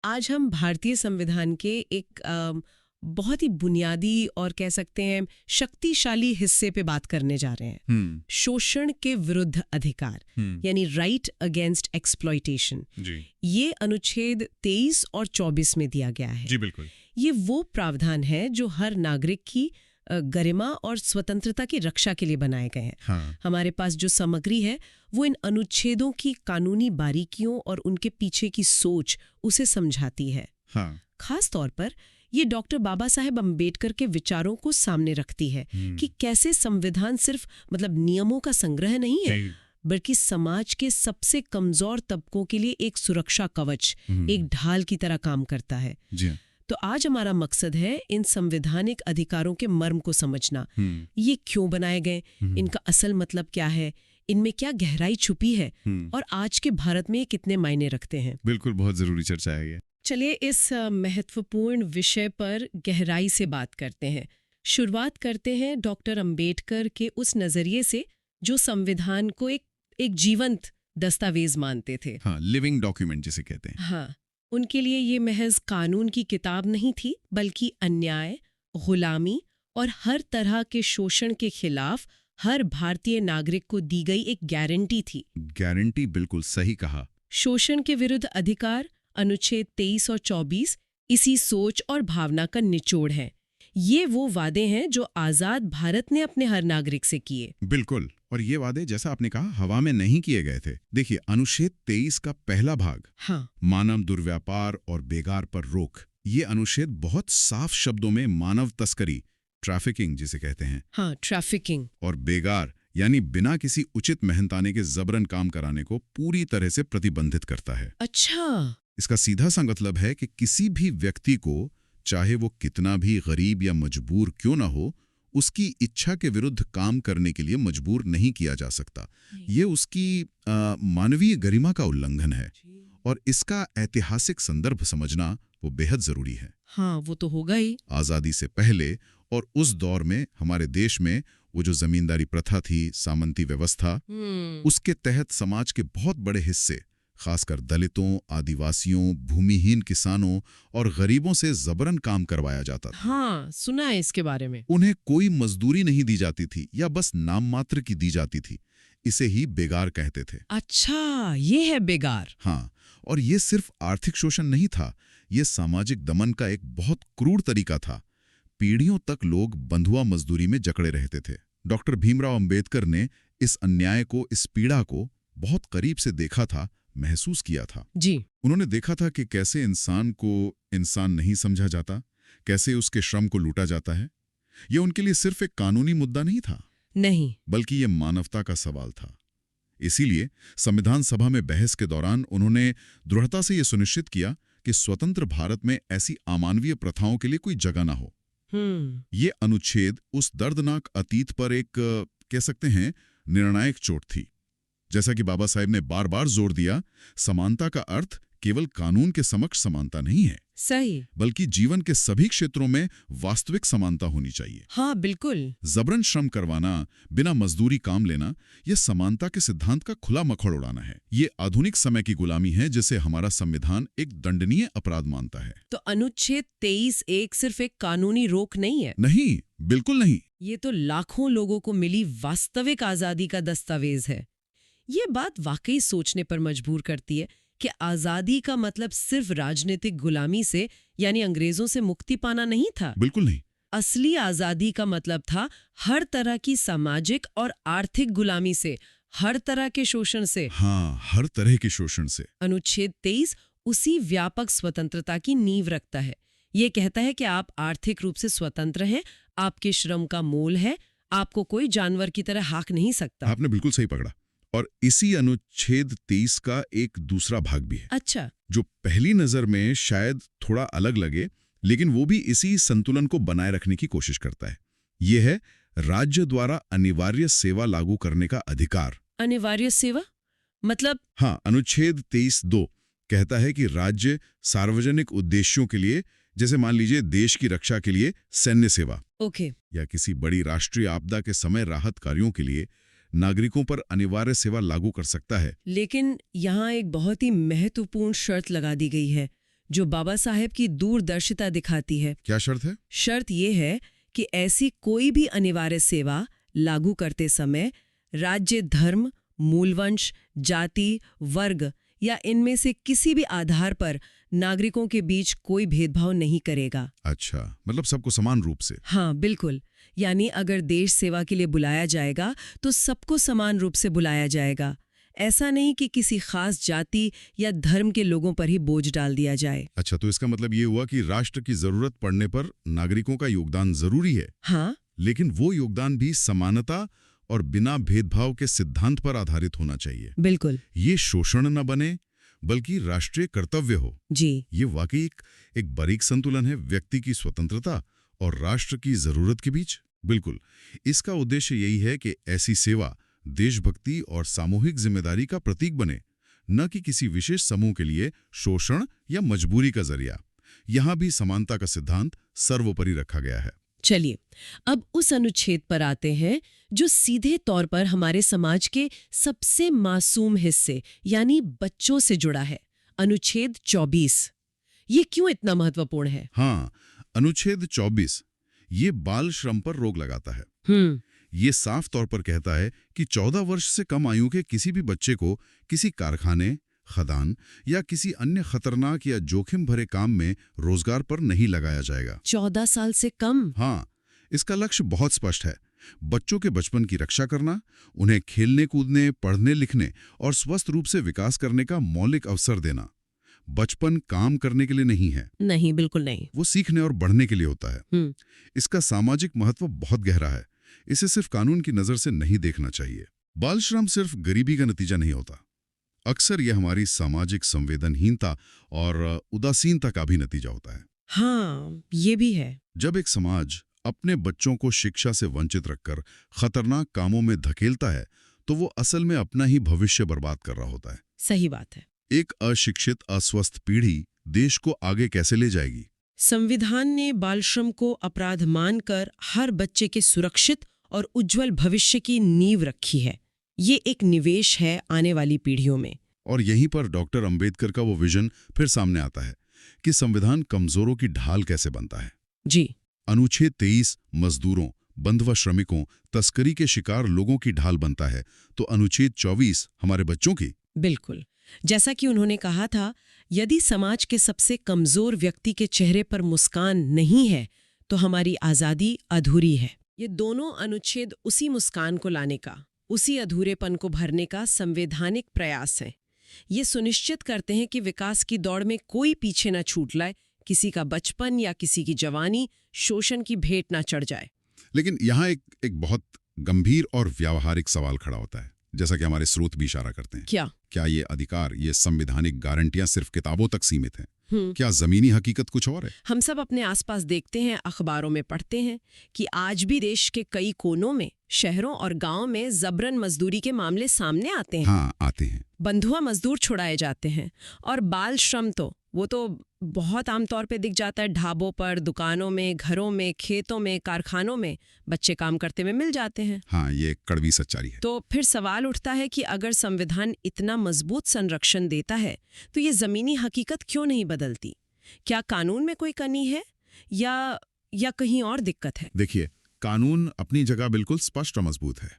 आज हम भारतीय संविधान के एक बहुत ही बुनियादी और कह सकते हैं शक्तिशाली हिस्से पे बात करने जा रहे हैं। शोषण के विरुद्ध अधिकार यानी राइट अगेंस्ट एक्सप्लॉयटेशन। ये अनुच्छेद 23 और 24 में दिया गया है। जी बिल्कुल। ये वो प्रावधान है जो हर नागरिक की गरिमा और स्वतंत्रता की रक्षा के लिए बनाए गए हैं। हाँ। हमारे पास जो सामग्री है वो इन अनुच्छेदों की कानूनी बारीकियों और उनके पीछे की सोच उसे समझाती है। हाँ। खास तौर पर ये डॉक्टर बाबा साहेब अम्बेडकर के विचारों को सामने रखती है कि कैसे संविधान सिर्फ नियमों का संग्रह नहीं है, बल्कि समाज के सबसे कमजोर तबकों के लिए एक सुरक्षा कवच, एक ढाल की तरह काम करता है। जी। तो आज हमारा मकसद है इन संवैधानिक अधिकारों के मर्म को समझना। ये क्यों बनाए गए, इनका असल मतलब क्या है, इनमें क्या गहराई छुपी है और आज के भारत में ये कितने मायने रखते हैं। बिल्कुल, बहुत जरूरी चर्चा है ये। चलिए इस महत्वपूर्ण विषय पर गहराई से बात करते हैं। शुरुआत करते हैं डॉक्टर अंबेडकर के उस नजरिए से जो संविधान को एक जीवंत दस्तावेज मानते थे। हाँ, लिविंग डॉक्यूमेंट जिसे कहते हैं। हाँ, उनके लिए ये महज कानून की किताब नहीं थी, बल्कि अन्याय, गुलामी और हर तरह के शोषण के खिलाफ हर भारतीय नागरिक को दी गई एक गारंटी थी। गारंटी, बिल्कुल सही कहा। शोषण के विरुद्ध अधिकार अनुच्छेद 23 और 24 इसी सोच और भावना का निचोड़ है। ये वो वादे हैं जो आजाद भारत ने अपने हर नागरिक से किए। बिल्कुल, और ये वादे, जैसा आपने कहा, हवा में नहीं किए गए थे। देखिए, अनुच्छेद 23 का पहला भाग, हाँ, मानव दुर्व्यापार और बेगार पर रोक, ये अनुच्छेद बहुत साफ शब्दों में मानव तस्करी, ट्रैफिकिंग जिसे कहते हैं, हाँ, ट्रैफिकिंग, और बेगार यानी बिना किसी उचित मेहनताने के जबरन काम कराने को पूरी तरह से प्रतिबंधित करता है। अच्छा। इसका सीधा सा मतलब है कि किसी भी व्यक्ति को, चाहे वो कितना भी गरीब या मजबूर क्यों ना हो, उसकी इच्छा के विरुद्ध काम करने के लिए मजबूर नहीं किया जा सकता। ये उसकी मानवीय गरिमा का उल्लंघन है, और इसका ऐतिहासिक संदर्भ समझना वो बेहद जरूरी है। हाँ, वो तो होगा ही। आजादी से पहले और उस दौर में हमारे देश में वो जो जमींदारी प्रथा थी, सामंती व्यवस्था, उसके तहत समाज के बहुत बड़े हिस्से, खासकर दलितों, आदिवासियों, भूमिहीन किसानों और गरीबों से जबरन काम करवाया जाता था। हाँ, सुना है इसके बारे में। उन्हें कोई मजदूरी नहीं दी जाती थी या बस नाम मात्र की दी जाती थी। इसे ही बेगार कहते थे। अच्छा, ये है बेगार। हाँ, और ये सिर्फ आर्थिक शोषण नहीं था, ये सामाजिक दमन का एक बहुत क्रूर तरीका था। पीढ़ियों तक लोग बंधुआ मजदूरी में जकड़े रहते थे। डॉक्टर भीमराव अंबेडकर ने इस अन्याय को, इस पीड़ा को बहुत करीब से देखा था, महसूस किया था। जी। उन्होंने देखा था कि कैसे इंसान को इंसान नहीं समझा जाता, कैसे उसके श्रम को लूटा जाता है। ये उनके लिए सिर्फ एक कानूनी मुद्दा नहीं था, नहीं, बल्कि ये मानवता का सवाल था। इसीलिए संविधान सभा में बहस के दौरान उन्होंने दृढ़ता से ये सुनिश्चित किया कि स्वतंत्र भारत में ऐसी अमानवीय प्रथाओं के लिए कोई जगह ना हो। ये अनुच्छेद उस दर्दनाक अतीत पर एक, कह सकते हैं, निर्णायक चोट थी। जैसा कि बाबा साहेब ने बार बार जोर दिया, समानता का अर्थ केवल कानून के समक्ष समानता नहीं है, सही, बल्कि जीवन के सभी क्षेत्रों में वास्तविक समानता होनी चाहिए। हाँ, बिल्कुल। जबरन श्रम करवाना, बिना मजदूरी काम लेना, यह समानता के सिद्धांत का खुला मखौड़ उड़ाना है। ये आधुनिक समय की गुलामी है, जिसे हमारा संविधान एक दंडनीय अपराध मानता है। तो अनुच्छेद 23 एक सिर्फ एक कानूनी रोक नहीं है। नहीं, बिल्कुल नहीं। ये तो लाखों लोगों को मिली वास्तविक आजादी का दस्तावेज है। ये बात वाकई सोचने पर मजबूर करती है कि आजादी का मतलब सिर्फ राजनीतिक गुलामी से यानी अंग्रेजों से मुक्ति पाना नहीं था। बिल्कुल नहीं। असली आजादी का मतलब था हर तरह की सामाजिक और आर्थिक गुलामी से, हर तरह के शोषण से। हाँ, हर तरह के शोषण से। अनुच्छेद 23 उसी व्यापक स्वतंत्रता की नींव रखता है। ये कहता है कि आप आर्थिक रूप से स्वतंत्र हैं, आपके श्रम का मोल है, आपको कोई जानवर की तरह हाँक नहीं सकता। आपने बिल्कुल सही पकड़ा। और इसी अनुच्छेद 23 का एक दूसरा भाग भी है। अच्छा। जो पहली नजर में शायद थोड़ा अलग लगे, लेकिन वो भी इसी संतुलन को बनाए रखने की कोशिश करता है। ये है राज्य द्वारा अनिवार्य सेवा लागू करने का अधिकार। अनिवार्य सेवा मतलब? हाँ, अनुच्छेद 23(2) कहता है कि राज्य सार्वजनिक उद्देश्यों के लिए, जैसे मान लीजिए देश की रक्षा के लिए सैन्य सेवा, ओके, या किसी बड़ी राष्ट्रीय आपदा के समय राहत कार्यों के लिए नागरिकों पर अनिवार्य सेवा लागू कर सकता है। लेकिन यहाँ एक बहुत ही महत्वपूर्ण शर्त लगा दी गई है, जो बाबा साहेब की दूरदर्शिता दिखाती है। क्या शर्त है? शर्त ये है कि ऐसी कोई भी अनिवार्य सेवा लागू करते समय राज्य, धर्म, मूलवंश, जाति, वर्ग या इनमें से किसी भी आधार पर नागरिकों के बीच कोई भेदभाव नहीं करेगा। अच्छा, मतलब सबको समान रूप से? हाँ, बिल्कुल। यानी अगर देश सेवा के लिए बुलाया जाएगा तो सबको समान रूप से बुलाया जाएगा। ऐसा नहीं कि किसी खास जाति या धर्म के लोगों पर ही बोझ डाल दिया जाए। अच्छा, तो इसका मतलब ये हुआ कि राष्ट्र की जरूरत पड़ने पर नागरिकों का योगदान जरूरी है। हाँ, लेकिन वो योगदान भी समानता और बिना भेदभाव के सिद्धांत पर आधारित होना चाहिए। बिल्कुल। ये शोषण न बने बल्कि राष्ट्रीय कर्तव्य हो। जी। ये वाकई एक बारीक संतुलन है व्यक्ति की स्वतंत्रता और राष्ट्र की जरूरत के बीच। बिल्कुल, इसका उद्देश्य यही है कि ऐसी सेवा देशभक्ति और सामूहिक जिम्मेदारी का प्रतीक बने, न कि किसी विशेष समूह के लिए शोषण या मजबूरी का जरिया। यहां भी समानता का सिद्धांत सर्वोपरि रखा गया है। चलिए, अब उस अनुच्छेद पर आते हैं जो सीधे तौर पर हमारे समाज के सबसे मासूम हिस्से यानी बच्चों से जुड़ा है। अनुच्छेद 24। ये क्यों इतना महत्वपूर्ण है? हाँ, अनुच्छेद 24 ये बाल श्रम पर रोक लगाता है। ये साफ तौर पर कहता है कि 14 वर्ष से कम आयु के किसी भी बच्चे को किसी कारखाने, खदान या किसी अन्य खतरनाक या जोखिम भरे काम में रोजगार पर नहीं लगाया जाएगा। 14 साल से कम? हाँ, इसका लक्ष्य बहुत स्पष्ट है। बच्चों के बचपन की रक्षा करना, उन्हें खेलने कूदने, पढ़ने लिखने और स्वस्थ रूप से विकास करने का मौलिक अवसर देना। बचपन काम करने के लिए नहीं है। नहीं, बिल्कुल नहीं। वो सीखने और बढ़ने के लिए होता है। इसका सामाजिक महत्व बहुत गहरा है। इसे सिर्फ कानून की नजर से नहीं देखना चाहिए। बाल श्रम सिर्फ गरीबी का नतीजा नहीं होता। अक्सर यह हमारी सामाजिक संवेदनहीनता और उदासीनता का भी नतीजा होता है। हाँ, ये भी है। जब एक समाज अपने बच्चों को शिक्षा से वंचित रखकर खतरनाक कामों में धकेलता है तो वो असल में अपना ही भविष्य बर्बाद कर रहा होता है। सही बात है। एक अशिक्षित, अस्वस्थ पीढ़ी देश को आगे कैसे ले जाएगी? संविधान ने बाल श्रम को अपराध मानकर हर बच्चे के सुरक्षित और उज्जवल भविष्य की नींव रखी है। ये एक निवेश है आने वाली पीढ़ियों में। और यहीं पर डॉक्टर अंबेडकर का वो विजन फिर सामने आता है कि संविधान कमजोरों की ढाल कैसे बनता है। जी। अनुच्छेद 23 मजदूरों, बंधुआ श्रमिकों, तस्करी के शिकार लोगों की ढाल बनता है, तो अनुच्छेद 24 हमारे बच्चों की। बिल्कुल। जैसा कि उन्होंने कहा था, यदि समाज के सबसे कमजोर व्यक्ति के चेहरे पर मुस्कान नहीं है तो हमारी आज़ादी अधूरी है। ये दोनों अनुच्छेद उसी मुस्कान को लाने का, उसी अधूरेपन को भरने का संवैधानिक प्रयास है। ये सुनिश्चित करते हैं कि विकास की दौड़ में कोई पीछे न छूट लाए, किसी का बचपन या किसी की जवानी शोषण की भेंट न चढ़ जाए। लेकिन यहाँ एक बहुत गंभीर और व्यावहारिक सवाल खड़ा होता है, जैसा कि हमारे स्रोत भी इशारा करते हैं। क्या ये अधिकार, ये संवैधानिक गारंटियां सिर्फ किताबों तक सीमित हैं? क्या जमीनी हकीकत कुछ और है? हम सब अपने आसपास देखते हैं, अखबारों में पढ़ते हैं कि आज भी देश के कई कोनों में, शहरों और गांव में जबरन मजदूरी के मामले सामने आते हैं। हाँ, आते हैं। बंधुआ मजदूर छुड़ाए जाते हैं। और बाल श्रम तो वो तो बहुत आमतौर पे दिख जाता है। ढाबों पर, दुकानों में, घरों में, खेतों में, कारखानों में बच्चे काम करते हुए मिल जाते हैं। हाँ, ये कड़वी सच्चाई है। तो फिर सवाल उठता है कि अगर संविधान इतना मजबूत संरक्षण देता है तो ये जमीनी हकीकत क्यों नहीं बदलती? क्या कानून में कोई कमी है या कहीं और दिक्कत है? देखिए, कानून अपनी जगह बिल्कुल स्पष्ट और मजबूत है।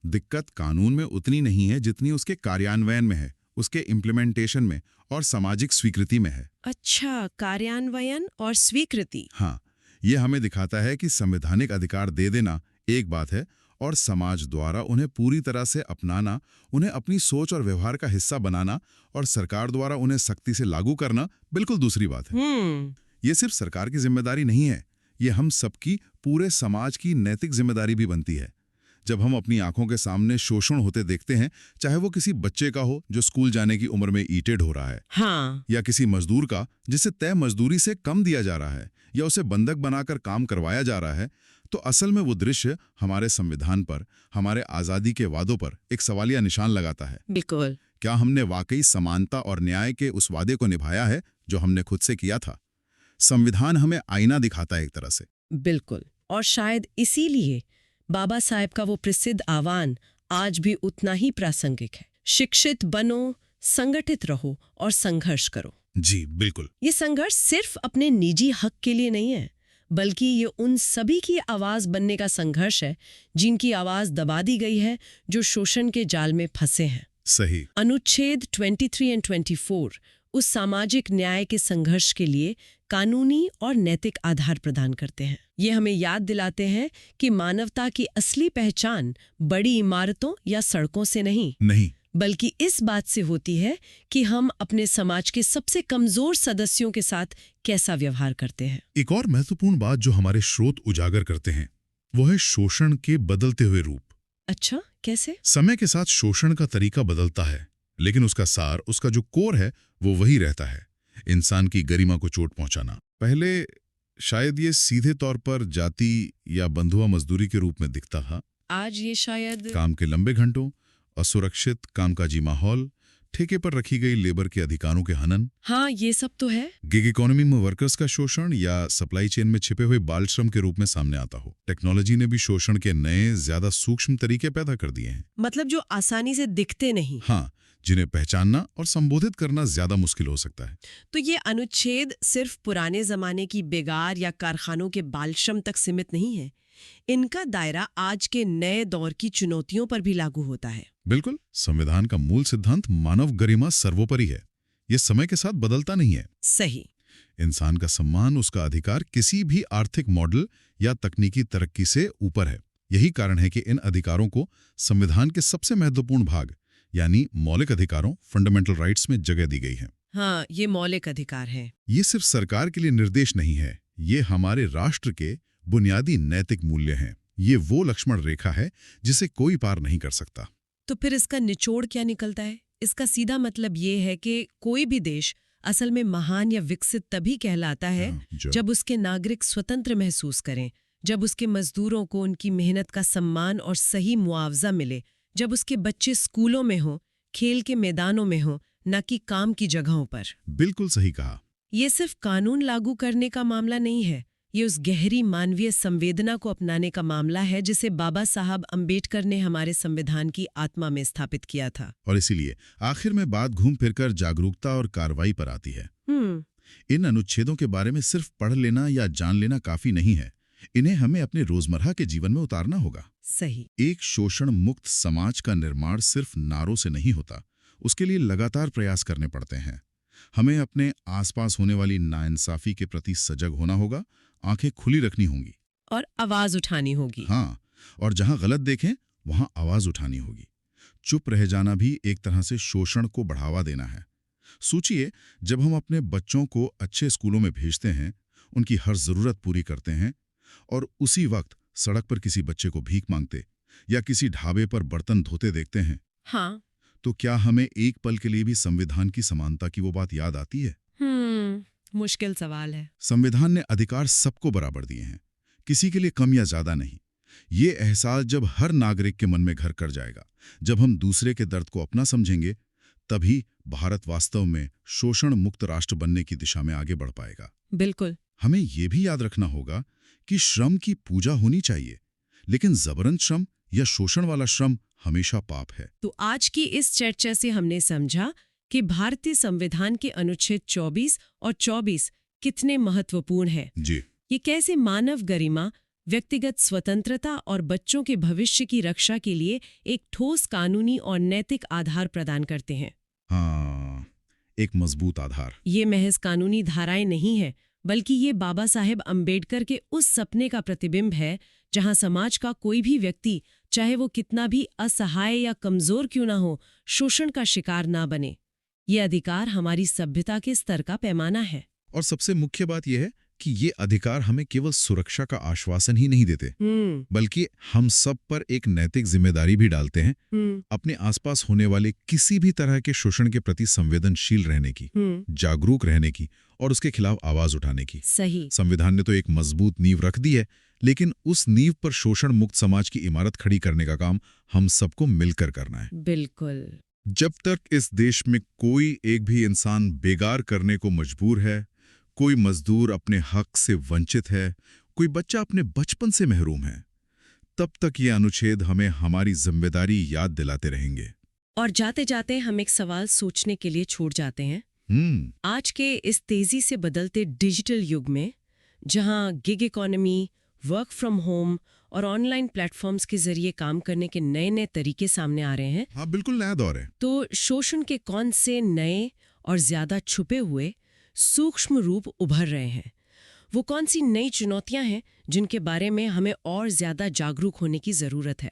दिक्कत कानून में उतनी नहीं है जितनी उसके कार्यान्वयन में है, उसके इम्प्लीमेंटेशन में और सामाजिक स्वीकृति में है। अच्छा, कार्यान्वयन और स्वीकृति। हाँ, ये हमें दिखाता है कि संवैधानिक अधिकार दे देना एक बात है और समाज द्वारा उन्हें पूरी तरह से अपनाना, उन्हें अपनी सोच और व्यवहार का हिस्सा बनाना और सरकार द्वारा उन्हें सख्ती से लागू करना बिल्कुल दूसरी बात है। ये सिर्फ सरकार की जिम्मेदारी नहीं है, ये हम सबकी, पूरे समाज की नैतिक जिम्मेदारी भी बनती है। जब हम अपनी आंखों के सामने शोषण होते देखते हैं, चाहे वो किसी बच्चे का हो जो स्कूल जाने की उम्र में ईंटें ढो रहा है, हाँ, या किसी मजदूर का जिसे तय मजदूरी से कम दिया जा रहा है, या उसे बंधक बनाकर काम करवाया जा रहा है, तो असल में वो दृश्य हमारे संविधान पर, हमारे आजादी के वादों पर एक सवालिया निशान लगाता है। बिल्कुल। क्या हमने वाकई समानता और न्याय के उस वादे को निभाया है जो हमने खुद से किया था? संविधान हमें आईना दिखाता है एक तरह से। बिल्कुल। और शायद इसीलिए बाबा साहेब का वो प्रसिद्ध आह्वान आज भी उतना ही प्रासंगिक है। शिक्षित बनो, संगठित रहो और संघर्ष करो। जी बिल्कुल। ये संघर्ष सिर्फ अपने निजी हक के लिए नहीं है, बल्कि ये उन सभी की आवाज बनने का संघर्ष है जिनकी आवाज दबा दी गई है, जो शोषण के जाल में फंसे हैं। सही। अनुच्छेद 23 और 24 उस सामाजिक न्याय के संघर्ष के लिए कानूनी और नैतिक आधार प्रदान करते हैं। ये हमें याद दिलाते हैं कि मानवता की असली पहचान बड़ी इमारतों या सड़कों से नहीं, बल्कि इस बात से होती है कि हम अपने समाज के सबसे कमजोर सदस्यों के साथ कैसा व्यवहार करते हैं। एक और महत्वपूर्ण बात जो हमारे स्रोत उजागर करते हैं वो है शोषण के बदलते हुए रूप। अच्छा, कैसे? समय के साथ शोषण का तरीका बदलता है, लेकिन उसका सार, उसका जो कोर है वो वही रहता है, इंसान की गरिमा को चोट पहुंचाना। पहले शायद ये सीधे तौर पर जाति या बंधुआ मजदूरी के रूप में दिखता था। आज ये शायद काम के लंबे घंटों, असुरक्षित कामकाजी माहौल, ठेके पर रखी गई लेबर के अधिकारों के हनन। हाँ, ये सब तो है। गिग इकोनॉमी में वर्कर्स का शोषण या सप्लाई चेन में छिपे हुए बाल श्रम के रूप में सामने आता हो। टेक्नोलॉजी ने भी शोषण के नए, ज्यादा सूक्ष्म तरीके पैदा कर दिए हैं। मतलब जो आसानी से दिखते नहीं। हाँ, जिन्हें पहचानना और संबोधित करना ज्यादा मुश्किल हो सकता है। तो ये अनुच्छेद सिर्फ पुराने जमाने की बेगार या कारखानों के बाल श्रम तक सीमित नहीं है। इनका दायरा आज के नए दौर की चुनौतियों पर भी लागू होता है। बिल्कुल। संविधान का मूल सिद्धांत मानव गरिमा सर्वोपरि है। ये समय के साथ बदलता नहीं है। सही। इंसान का सम्मान, उसका अधिकार किसी भी आर्थिक मॉडल या तकनीकी तरक्की से ऊपर है। यही कारण है कि इन अधिकारों को संविधान के सबसे महत्वपूर्ण भाग यानी मौलिक अधिकारों, फंडामेंटल राइट्स में जगह दी गई है। हाँ, ये मौलिक अधिकार है। ये सिर्फ सरकार के लिए निर्देश नहीं है, ये हमारे राष्ट्र के बुनियादी नैतिक मूल्य हैं। ये वो लक्ष्मण रेखा है जिसे कोई पार नहीं कर सकता। तो फिर इसका निचोड़ क्या निकलता है? इसका सीधा मतलब ये है कि कोई भी देश असल में महान या विकसित तभी कहलाता है जब उसके नागरिक स्वतंत्र महसूस करें, जब उसके मजदूरों को उनकी मेहनत का सम्मान और सही मुआवजा मिले, जब उसके बच्चे स्कूलों में हों, खेल के मैदानों में हों, न कि काम की जगहों पर। बिल्कुल सही कहा। ये सिर्फ कानून लागू करने का मामला नहीं है, ये उस गहरी मानवीय संवेदना को अपनाने का मामला है जिसे बाबा साहब अंबेडकर ने हमारे संविधान की आत्मा में स्थापित किया था। और इसीलिए आखिर में बात घूम फिरकर जागरूकता और कार्रवाई पर आती है। इन अनुच्छेदों के बारे में सिर्फ पढ़ लेना या जान लेना काफी नहीं है, इन्हें हमें अपने रोजमर्रा के जीवन में उतारना होगा। सही। एक शोषण मुक्त समाज का निर्माण सिर्फ नारों से नहीं होता, उसके लिए लगातार प्रयास करने पड़ते हैं। हमें अपने आसपास होने वाली नाइंसाफी के प्रति सजग होना होगा, आंखें खुली रखनी होंगी और आवाज उठानी होगी। हाँ, और जहां गलत देखें वहां आवाज उठानी होगी। चुप रह जाना भी एक तरह से शोषण को बढ़ावा देना है। सोचिए, जब हम अपने बच्चों को अच्छे स्कूलों में भेजते हैं, उनकी हर जरूरत पूरी करते हैं, और उसी वक्त सड़क पर किसी बच्चे को भीख मांगते या किसी ढाबे पर बर्तन धोते देखते हैं, हाँ, तो क्या हमें एक पल के लिए भी संविधान की समानता की वो बात याद आती है? मुश्किल सवाल है। संविधान ने अधिकार सबको बराबर दिए हैं, किसी के लिए कम या ज्यादा नहीं। ये एहसास जब हर नागरिक के मन में घर कर जाएगा, जब हम दूसरे के दर्द को अपना समझेंगे, तभी भारत वास्तव में शोषण मुक्त राष्ट्र बनने की दिशा में आगे बढ़ पाएगा। बिल्कुल। हमें ये भी याद रखना होगा कि श्रम की पूजा होनी चाहिए, लेकिन जबरन श्रम या शोषण वाला श्रम हमेशा पाप है। तो आज की इस चर्चा से हमने समझा कि भारतीय संविधान के अनुच्छेद 24 और 24 कितने महत्वपूर्ण हैं। जी। ये कैसे मानव गरिमा, व्यक्तिगत स्वतंत्रता और बच्चों के भविष्य की रक्षा के लिए एक ठोस कानूनी और नैतिक आधार प्रदान करते हैं। हाँ, एक मजबूत आधार। ये महज कानूनी धाराएं नहीं है, बल्कि ये बाबा साहेब अंबेडकर के उस सपने का प्रतिबिंब है जहां समाज का कोई भी व्यक्ति, चाहे वो कितना भी असहाय या कमजोर क्यों ना हो, शोषण का शिकार ना बने। ये अधिकार हमारी सभ्यता के स्तर का पैमाना है। और सबसे मुख्य बात यह है कि ये अधिकार हमें केवल सुरक्षा का आश्वासन ही नहीं देते, बल्कि हम सब पर एक नैतिक जिम्मेदारी भी डालते हैं, अपने आसपास होने वाले किसी भी तरह के शोषण के प्रति संवेदनशील रहने की, जागरूक रहने की और उसके खिलाफ आवाज उठाने की। सही। संविधान ने तो एक मजबूत नींव रख दी है, लेकिन उस नींव पर शोषण मुक्त समाज की इमारत खड़ी करने का काम हम सबको मिलकर करना है। बिल्कुल। जब तक इस देश में कोई एक भी इंसान बेगार करने को मजबूर है, कोई मजदूर अपने हक से वंचित है, कोई बच्चा अपने बचपन से महरूम है, तब तक ये अनुच्छेद हमें हमारी जिम्मेदारी याद दिलाते रहेंगे। और जाते जाते हम एक सवाल सोचने के लिए छोड़ जाते हैं आज के इस तेजी से बदलते डिजिटल युग में, जहां gig economy, work from home और ऑनलाइन प्लेटफॉर्म्स के जरिए काम करने के नए नए तरीके सामने आ रहे हैं, हाँ, बिल्कुल नया दौर है। तो शोषण के कौन से नए और ज्यादा छुपे हुए सूक्ष्म रूप उभर रहे हैं? वो कौन सी नई चुनौतियां हैं जिनके बारे में हमें और ज्यादा जागरूक होने की जरूरत है?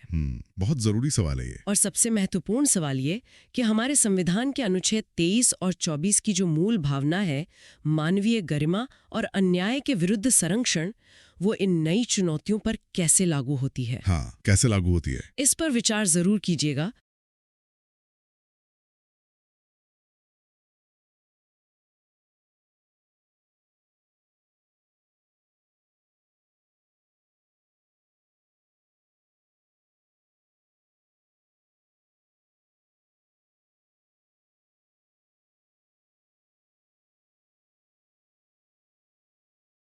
बहुत जरूरी सवाल है ये। और सबसे महत्वपूर्ण सवाल ये कि हमारे संविधान के अनुच्छेद 23 और 24 की जो मूल भावना है, मानवीय गरिमा और अन्याय के विरुद्ध संरक्षण, वो इन नई चुनौतियों पर कैसे लागू होती है? हाँ, कैसे लागू होती है? इस पर विचार जरूर कीजिएगा,